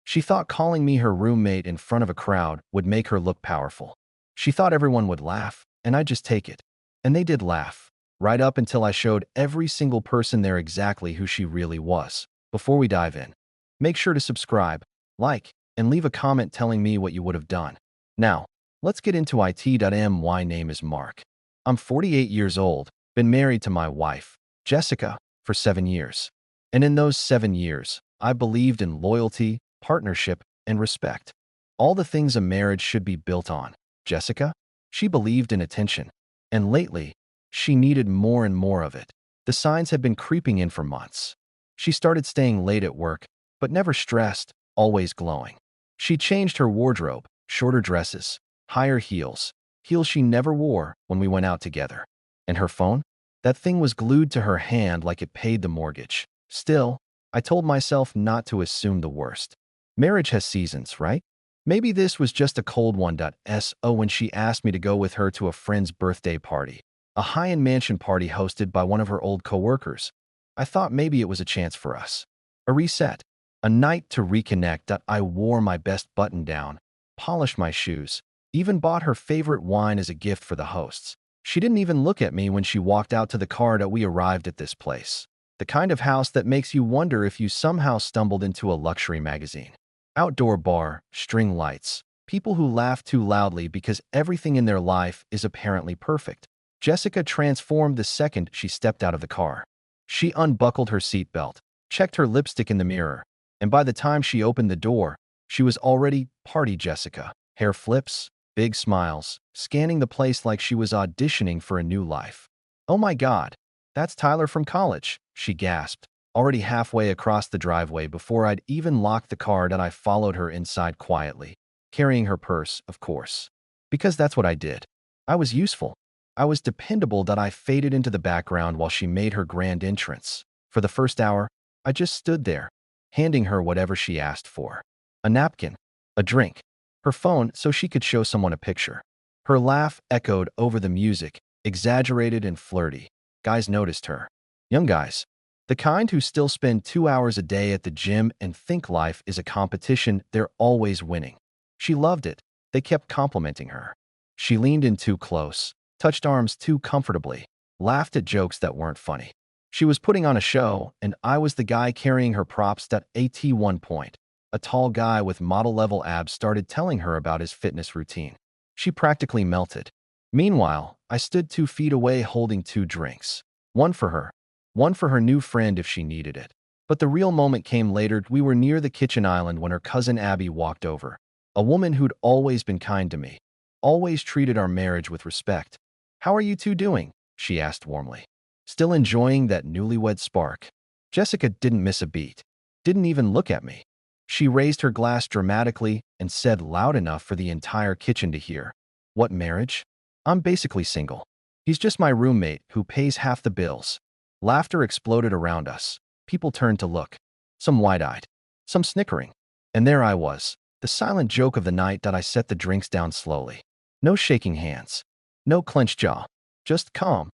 She thought calling me her roommate in front of a crowd would make her look powerful. She thought everyone would laugh, and I'd just take it. And they did laugh, right up until I showed every single person there exactly who she really was. Before we dive in, make sure to subscribe, like, and leave a comment telling me what you would have done. Now, let's get into it. My name is Mark. I'm 48 years old, been married to my wife, Jessica, for 7 years. And in those 7 years, I believed in loyalty, partnership, and respect. All the things a marriage should be built on. Jessica? She believed in attention. And lately, she needed more and more of it. The signs had been creeping in for months. She started staying late at work, but never stressed, always glowing. She changed her wardrobe, shorter dresses, higher heels, heels she never wore when we went out together. And her phone? That thing was glued to her hand like it paid the mortgage. Still, I told myself not to assume the worst. Marriage has seasons, right? Maybe this was just a cold one. So when she asked me to go with her to a friend's birthday party, a high-end mansion party hosted by one of her old coworkers, I thought maybe it was a chance for us. A reset. A night to reconnect. I wore my best button-down, polished my shoes, even bought her favorite wine as a gift for the hosts. She didn't even look at me when she walked out to the car. We arrived at this place. The kind of house that makes you wonder if you somehow stumbled into a luxury magazine. Outdoor bar, string lights, people who laugh too loudly because everything in their life is apparently perfect. Jessica transformed the second she stepped out of the car. She unbuckled her seatbelt, checked her lipstick in the mirror, and by the time she opened the door, she was already party Jessica. Hair flips, big smiles, scanning the place like she was auditioning for a new life. "Oh my God, that's Tyler from college," she gasped, already halfway across the driveway before I'd even locked the car. I followed her inside quietly, carrying her purse, of course. Because that's what I did. I was useful. I was dependable. I faded into the background while she made her grand entrance. For the first hour, I just stood there, handing her whatever she asked for. A napkin, a drink, her phone so she could show someone a picture. Her laugh echoed over the music, exaggerated and flirty. Guys noticed her. Young guys. The kind who still spend 2 hours a day at the gym and think life is a competition. They're always winning. She loved it. They kept complimenting her. She leaned in too close, touched arms too comfortably, laughed at jokes that weren't funny. She was putting on a show, and I was the guy carrying her props. At one point, a tall guy with model-level abs started telling her about his fitness routine. She practically melted. Meanwhile, I stood 2 feet away holding 2 drinks. One for her new friend if she needed it. But the real moment came later. We were near the kitchen island when her cousin Abby walked over. A woman who'd always been kind to me, always treated our marriage with respect. "How are you two doing?" she asked warmly. Still enjoying that newlywed spark? Jessica didn't miss a beat. Didn't even look at me. She raised her glass dramatically and said loud enough for the entire kitchen to hear. "What marriage? I'm basically single. He's just my roommate who pays half the bills." Laughter exploded around us. People turned to look. Some wide-eyed. Some snickering. And there I was, the silent joke of the night. I set the drinks down slowly. No shaking hands. No clenched jaw. Just calm.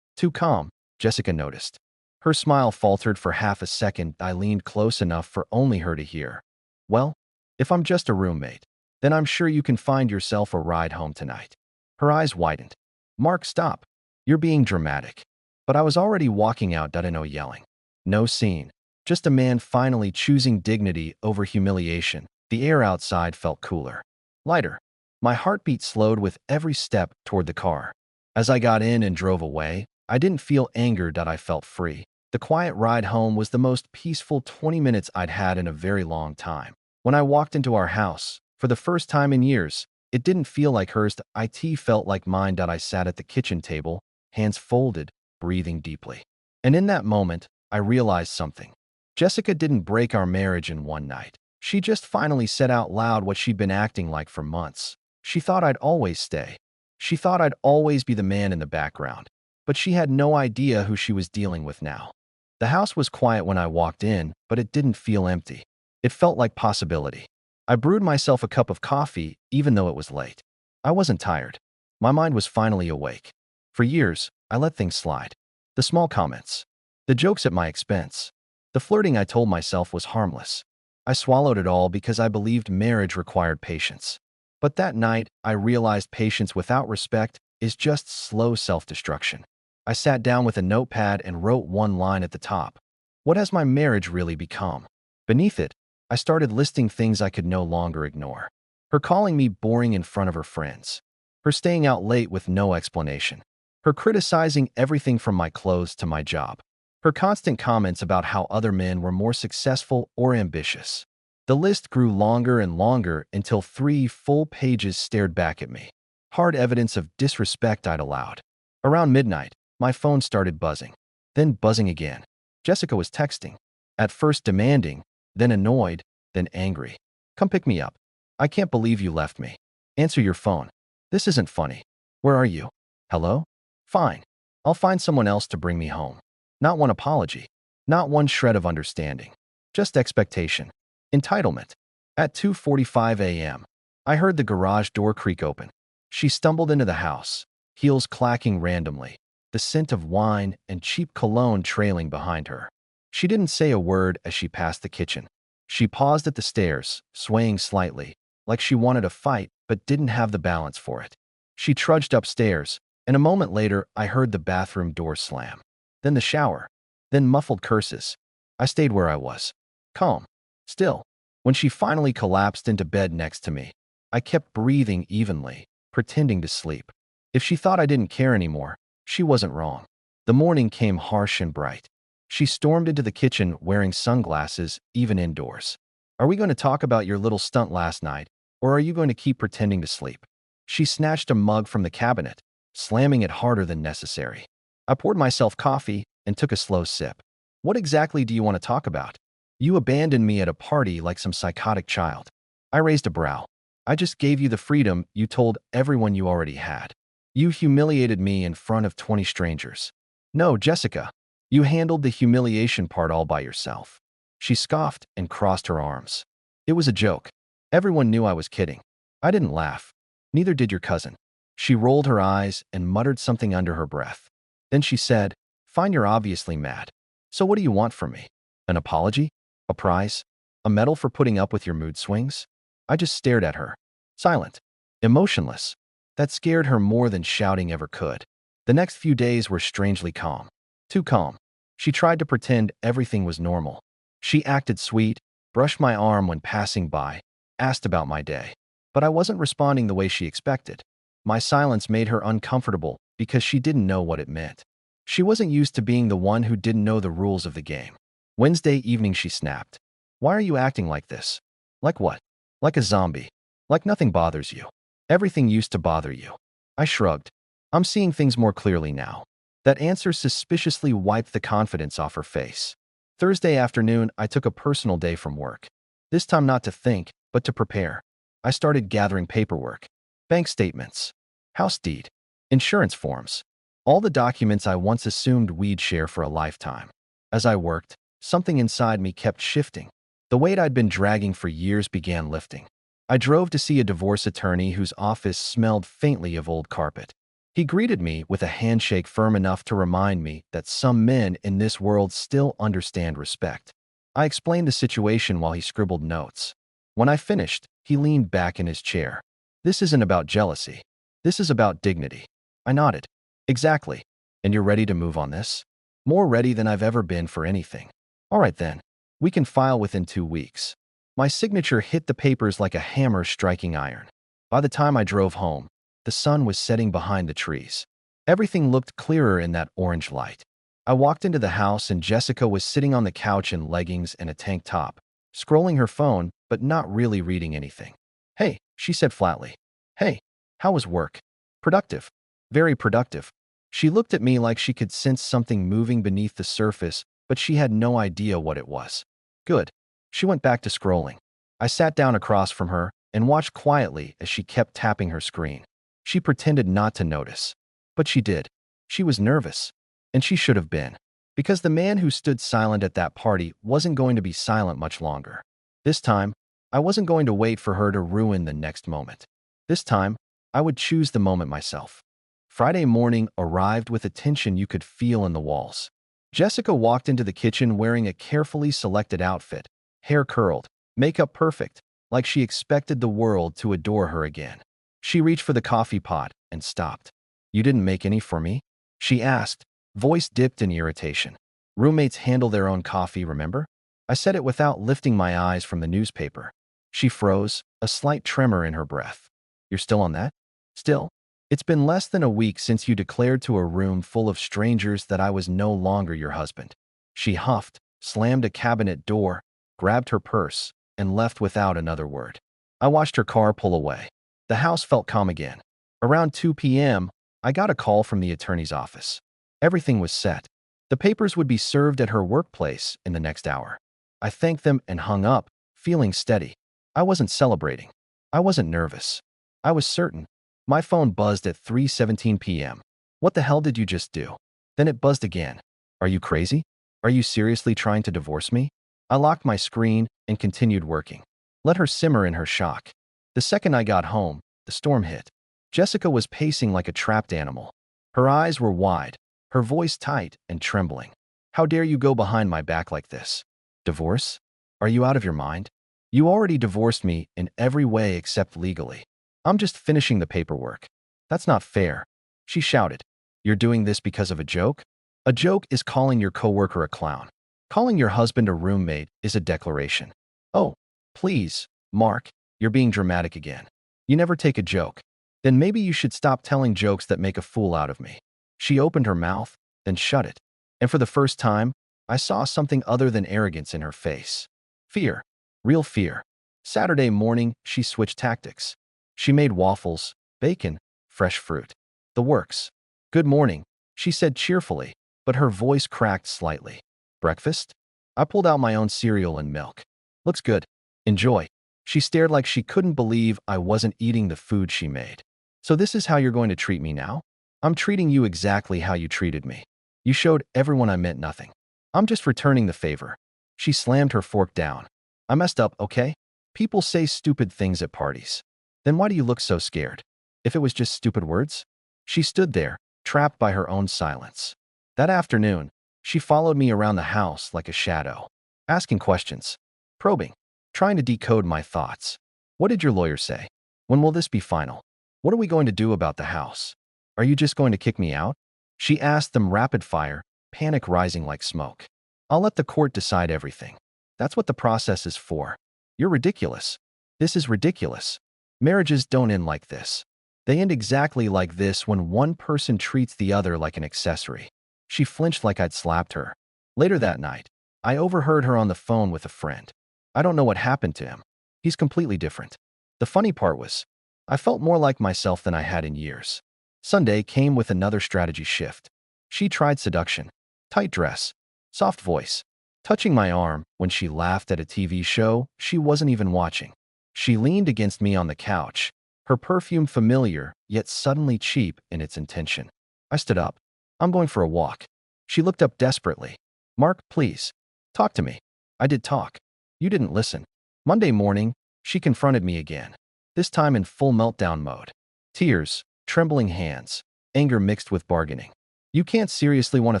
Too calm, Jessica noticed. Her smile faltered for half a second. I leaned close enough for only her to hear. "Well, if I'm just a roommate, then I'm sure you can find yourself a ride home tonight." Her eyes widened. "Mark, stop. You're being dramatic." But I was already walking out. No yelling. No scene. Just a man finally choosing dignity over humiliation. The air outside felt cooler. Lighter. My heartbeat slowed with every step toward the car. As I got in and drove away, I didn't feel angered. I felt free. The quiet ride home was the most peaceful 20 minutes I'd had in a very long time. When I walked into our house, for the first time in years, it didn't feel like hers. It felt like mine. I sat at the kitchen table, hands folded, breathing deeply. And in that moment, I realized something. Jessica didn't break our marriage in one night. She just finally said out loud what she'd been acting like for months. She thought I'd always stay. She thought I'd always be the man in the background. But she had no idea who she was dealing with now. The house was quiet when I walked in, but it didn't feel empty. It felt like possibility. I brewed myself a cup of coffee, even though it was late. I wasn't tired. My mind was finally awake. For years, I let things slide. The small comments. The jokes at my expense. The flirting I told myself was harmless. I swallowed it all because I believed marriage required patience. But that night, I realized patience without respect is just slow self-destruction. I sat down with a notepad and wrote one line at the top. What has my marriage really become? Beneath it, I started listing things I could no longer ignore. Her calling me boring in front of her friends. Her staying out late with no explanation. Her criticizing everything from my clothes to my job. Her constant comments about how other men were more successful or ambitious. The list grew longer and longer until 3 full pages stared back at me. Hard evidence of disrespect I'd allowed. Around midnight, my phone started buzzing. Then buzzing again. Jessica was texting. At first demanding, then annoyed, then angry. Come pick me up. I can't believe you left me. Answer your phone. This isn't funny. Where are you? Hello? Fine. I'll find someone else to bring me home. Not one apology. Not one shred of understanding. Just expectation. Entitlement. At 2:45 a.m., I heard the garage door creak open. She stumbled into the house, heels clacking randomly, the scent of wine and cheap cologne trailing behind her. She didn't say a word as she passed the kitchen. She paused at the stairs, swaying slightly, like she wanted to fight but didn't have the balance for it. She trudged upstairs, and a moment later I heard the bathroom door slam. Then the shower. Then muffled curses. I stayed where I was. Calm. Still. When she finally collapsed into bed next to me, I kept breathing evenly, pretending to sleep. If she thought I didn't care anymore, she wasn't wrong. The morning came harsh and bright. She stormed into the kitchen wearing sunglasses, even indoors. Are we going to talk about your little stunt last night, or are you going to keep pretending to sleep? She snatched a mug from the cabinet, slamming it harder than necessary. I poured myself coffee and took a slow sip. What exactly do you want to talk about? You abandoned me at a party like some psychotic child. I raised a brow. I just gave you the freedom you told everyone you already had. You humiliated me in front of 20 strangers. No, Jessica. You handled the humiliation part all by yourself. She scoffed and crossed her arms. It was a joke. Everyone knew I was kidding. I didn't laugh. Neither did your cousin. She rolled her eyes and muttered something under her breath. Then she said, Fine, you're obviously mad. So what do you want from me? An apology? A prize? A medal for putting up with your mood swings? I just stared at her, silent, emotionless. That scared her more than shouting ever could. The next few days were strangely calm. Too calm. She tried to pretend everything was normal. She acted sweet, brushed my arm when passing by, asked about my day. But I wasn't responding the way she expected. My silence made her uncomfortable because she didn't know what it meant. She wasn't used to being the one who didn't know the rules of the game. Wednesday evening she snapped. Why are you acting like this? Like what? Like a zombie. Like nothing bothers you. Everything used to bother you. I shrugged. I'm seeing things more clearly now. That answer suspiciously wiped the confidence off her face. Thursday afternoon, I took a personal day from work. This time not to think, but to prepare. I started gathering paperwork. Bank statements. House deed. Insurance forms. All the documents I once assumed we'd share for a lifetime. As I worked, something inside me kept shifting. The weight I'd been dragging for years began lifting. I drove to see a divorce attorney whose office smelled faintly of old carpet. He greeted me with a handshake firm enough to remind me that some men in this world still understand respect. I explained the situation while he scribbled notes. When I finished, he leaned back in his chair. This isn't about jealousy. This is about dignity. I nodded. Exactly. And you're ready to move on this? More ready than I've ever been for anything. All right then. We can file within 2 weeks. My signature hit the papers like a hammer striking iron. By the time I drove home, the sun was setting behind the trees. Everything looked clearer in that orange light. I walked into the house and Jessica was sitting on the couch in leggings and a tank top, scrolling her phone but not really reading anything. Hey, she said flatly. Hey, how was work? Productive. Very productive. She looked at me like she could sense something moving beneath the surface, but she had no idea what it was. Good. She went back to scrolling. I sat down across from her and watched quietly as she kept tapping her screen. She pretended not to notice. But she did. She was nervous. And she should have been. Because the man who stood silent at that party wasn't going to be silent much longer. This time, I wasn't going to wait for her to ruin the next moment. This time, I would choose the moment myself. Friday morning arrived with a tension you could feel in the walls. Jessica walked into the kitchen wearing a carefully selected outfit, hair curled, Makeup perfect, like she expected the world to adore her again. She reached for the coffee pot and stopped. You didn't make any for me? She asked, voice dipped in irritation. Roommates handle their own coffee, remember? I said it without lifting my eyes from the newspaper. She froze, a slight tremor in her breath. You're still on that? Still? It's been less than a week since you declared to a room full of strangers that I was no longer your husband. She huffed, slammed a cabinet door, grabbed her purse, and left without another word. I watched her car pull away. The house felt calm again. Around 2 p.m., I got a call from the attorney's office. Everything was set. The papers would be served at her workplace in the next hour. I thanked them and hung up, feeling steady. I wasn't celebrating. I wasn't nervous. I was certain. My phone buzzed at 3:17 p.m. What the hell did you just do? Then it buzzed again. Are you crazy? Are you seriously trying to divorce me? I locked my screen and continued working. Let her simmer in her shock. The second I got home, the storm hit. Jessica was pacing like a trapped animal. Her eyes were wide, her voice tight and trembling. How dare you go behind my back like this? Divorce? Are you out of your mind? You already divorced me in every way except legally. I'm just finishing the paperwork. That's not fair. She shouted. You're doing this because of a joke? A joke is calling your coworker a clown. Calling your husband a roommate is a declaration. Oh, please, Mark, you're being dramatic again. You never take a joke. Then maybe you should stop telling jokes that make a fool out of me. She opened her mouth, then shut it. And for the first time, I saw something other than arrogance in her face. Fear. Real fear. Saturday morning, she switched tactics. She made waffles, bacon, fresh fruit. The works. Good morning, she said cheerfully, but her voice cracked slightly. Breakfast? I pulled out my own cereal and milk. Looks good. Enjoy. She stared like she couldn't believe I wasn't eating the food she made. So this is how you're going to treat me now? I'm treating you exactly how you treated me. You showed everyone I meant nothing. I'm just returning the favor. She slammed her fork down. I messed up, okay? People say stupid things at parties. Then why do you look so scared? If it was just stupid words? She stood there, trapped by her own silence. That afternoon, she followed me around the house like a shadow, asking questions, probing, trying to decode my thoughts. What did your lawyer say? When will this be final? What are we going to do about the house? Are you just going to kick me out? She asked them rapid fire, panic rising like smoke. I'll let the court decide everything. That's what the process is for. You're ridiculous. This is ridiculous. Marriages don't end like this. They end exactly like this when one person treats the other like an accessory. She flinched like I'd slapped her. Later that night, I overheard her on the phone with a friend. I don't know what happened to him. He's completely different. The funny part was, I felt more like myself than I had in years. Sunday came with another strategy shift. She tried seduction, tight dress, soft voice, touching my arm when she laughed at a TV show she wasn't even watching. She leaned against me on the couch, her perfume familiar yet suddenly cheap in its intention. I stood up. I'm going for a walk. She looked up desperately. Mark, please. Talk to me. I did talk. You didn't listen. Monday morning, she confronted me again, this time in full meltdown mode. Tears, trembling hands, anger mixed with bargaining. You can't seriously want to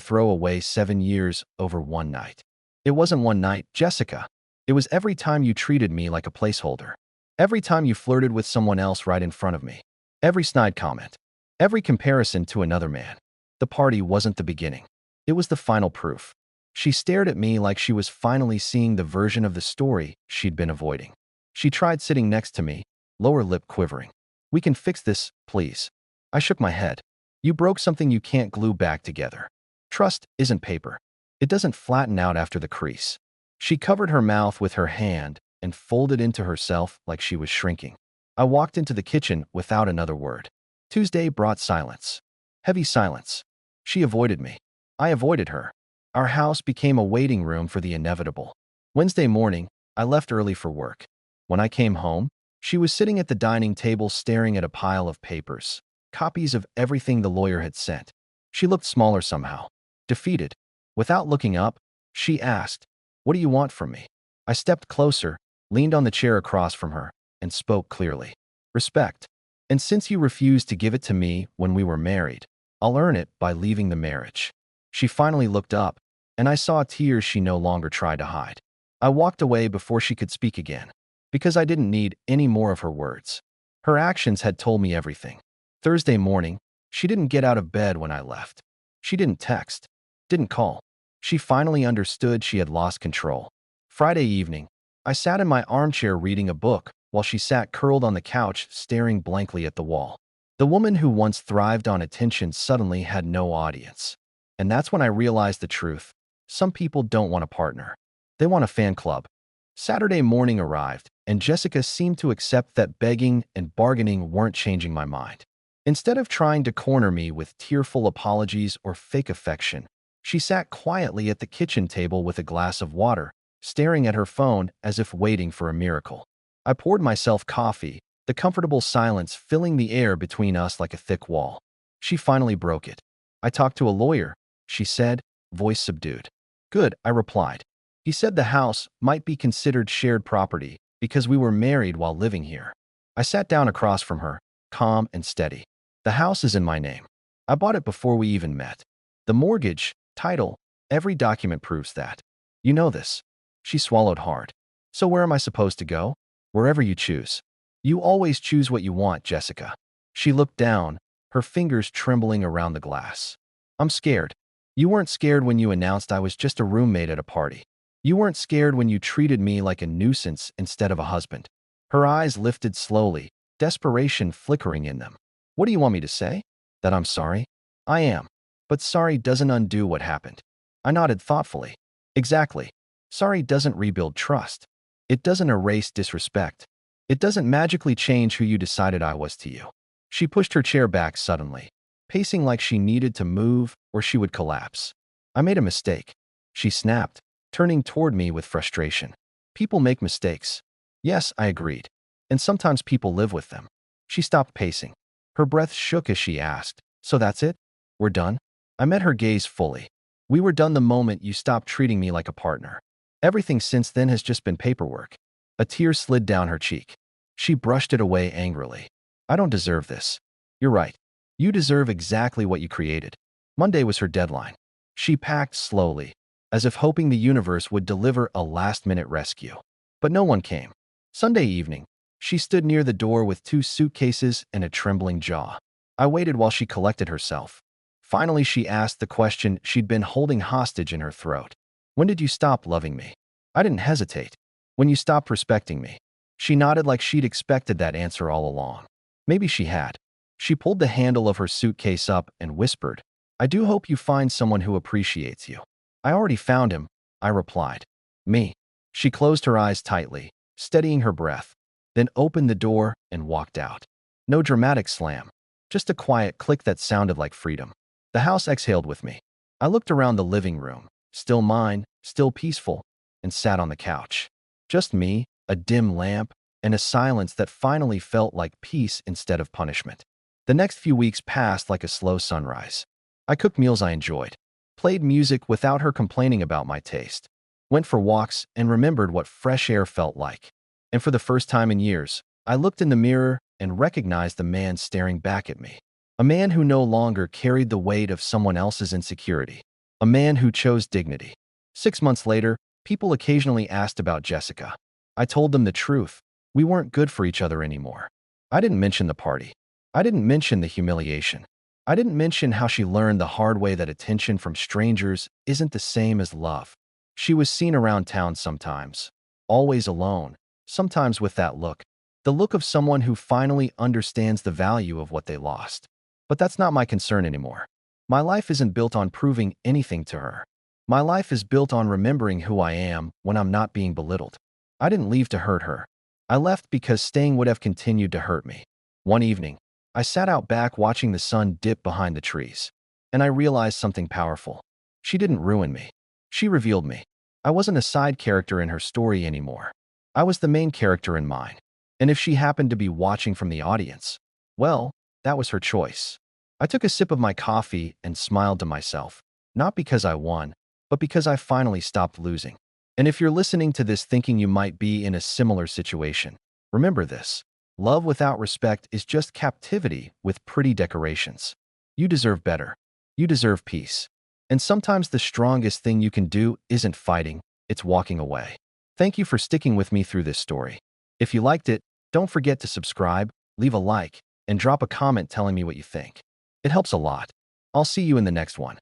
throw away 7 years over one night. It wasn't one night, Jessica. It was every time you treated me like a placeholder. Every time you flirted with someone else right in front of me. Every snide comment. Every comparison to another man. The party wasn't the beginning. It was the final proof. She stared at me like she was finally seeing the version of the story she'd been avoiding. She tried sitting next to me, lower lip quivering. We can fix this, please. I shook my head. You broke something you can't glue back together. Trust isn't paper. It doesn't flatten out after the crease. She covered her mouth with her hand and folded into herself like she was shrinking. I walked into the kitchen without another word. Tuesday brought silence. Heavy silence. She avoided me. I avoided her. Our house became a waiting room for the inevitable. Wednesday morning, I left early for work. When I came home, she was sitting at the dining table staring at a pile of papers, copies of everything the lawyer had sent. She looked smaller somehow, defeated. Without looking up, she asked, "What do you want from me?" I stepped closer, leaned on the chair across from her, and spoke clearly. Respect. And since you refused to give it to me when we were married, I'll earn it by leaving the marriage. She finally looked up, and I saw tears she no longer tried to hide. I walked away before she could speak again, because I didn't need any more of her words. Her actions had told me everything. Thursday morning, she didn't get out of bed when I left. She didn't text, didn't call. She finally understood she had lost control. Friday evening, I sat in my armchair reading a book while she sat curled on the couch staring blankly at the wall. The woman who once thrived on attention suddenly had no audience. And that's when I realized the truth. Some people don't want a partner. They want a fan club. Saturday morning arrived, and Jessica seemed to accept that begging and bargaining weren't changing my mind. Instead of trying to corner me with tearful apologies or fake affection, she sat quietly at the kitchen table with a glass of water, staring at her phone as if waiting for a miracle. I poured myself coffee, the comfortable silence filling the air between us like a thick wall. She finally broke it. "I talked to a lawyer," she said, voice subdued. "Good," I replied. "He said the house might be considered shared property because we were married while living here." I sat down across from her, calm and steady. "The house is in my name. I bought it before we even met. The mortgage, title, every document proves that. You know this." She swallowed hard. "So where am I supposed to go?" "Wherever you choose. You always choose what you want, Jessica." She looked down, her fingers trembling around the glass. "I'm scared." "You weren't scared when you announced I was just a roommate at a party. You weren't scared when you treated me like a nuisance instead of a husband." Her eyes lifted slowly, desperation flickering in them. "What do you want me to say? That I'm sorry?" "I am. But sorry doesn't undo what happened." I nodded thoughtfully. "Exactly. Sorry doesn't rebuild trust. It doesn't erase disrespect. It doesn't magically change who you decided I was to you." She pushed her chair back suddenly, pacing like she needed to move or she would collapse. "I made a mistake," she snapped, turning toward me with frustration. "People make mistakes." "Yes," I agreed. "And sometimes people live with them." She stopped pacing. Her breath shook as she asked, "So that's it? We're done?" I met her gaze fully. "We were done the moment you stopped treating me like a partner. Everything since then has just been paperwork." A tear slid down her cheek. She brushed it away angrily. "I don't deserve this." "You're right. You deserve exactly what you created." Monday was her deadline. She packed slowly, as if hoping the universe would deliver a last-minute rescue. But no one came. Sunday evening, she stood near the door with 2 suitcases and a trembling jaw. I waited while she collected herself. Finally, she asked the question she'd been holding hostage in her throat. "When did you stop loving me?" I didn't hesitate. "When you stopped respecting me." She nodded like she'd expected that answer all along. Maybe she had. She pulled the handle of her suitcase up and whispered, "I do hope you find someone who appreciates you." "I already found him," I replied. "Me." She closed her eyes tightly, steadying her breath, then opened the door and walked out. No dramatic slam, just a quiet click that sounded like freedom. The house exhaled with me. I looked around the living room, still mine, still peaceful, and sat on the couch. Just me, a dim lamp, and a silence that finally felt like peace instead of punishment. The next few weeks passed like a slow sunrise. I cooked meals I enjoyed, played music without her complaining about my taste, went for walks and remembered what fresh air felt like. And for the first time in years, I looked in the mirror and recognized the man staring back at me. A man who no longer carried the weight of someone else's insecurity. A man who chose dignity. 6 months later, people occasionally asked about Jessica. I told them the truth. We weren't good for each other anymore. I didn't mention the party. I didn't mention the humiliation. I didn't mention how she learned the hard way that attention from strangers isn't the same as love. She was seen around town sometimes, always alone, sometimes with that look, the look of someone who finally understands the value of what they lost. But that's not my concern anymore. My life isn't built on proving anything to her. My life is built on remembering who I am when I'm not being belittled. I didn't leave to hurt her. I left because staying would have continued to hurt me. One evening, I sat out back watching the sun dip behind the trees, and I realized something powerful. She didn't ruin me. She revealed me. I wasn't a side character in her story anymore. I was the main character in mine. And if she happened to be watching from the audience, well, that was her choice. I took a sip of my coffee and smiled to myself, not because I won, but because I finally stopped losing. And if you're listening to this thinking you might be in a similar situation, remember this. Love without respect is just captivity with pretty decorations. You deserve better. You deserve peace. And sometimes the strongest thing you can do isn't fighting, it's walking away. Thank you for sticking with me through this story. If you liked it, don't forget to subscribe, leave a like, and drop a comment telling me what you think. It helps a lot. I'll see you in the next one.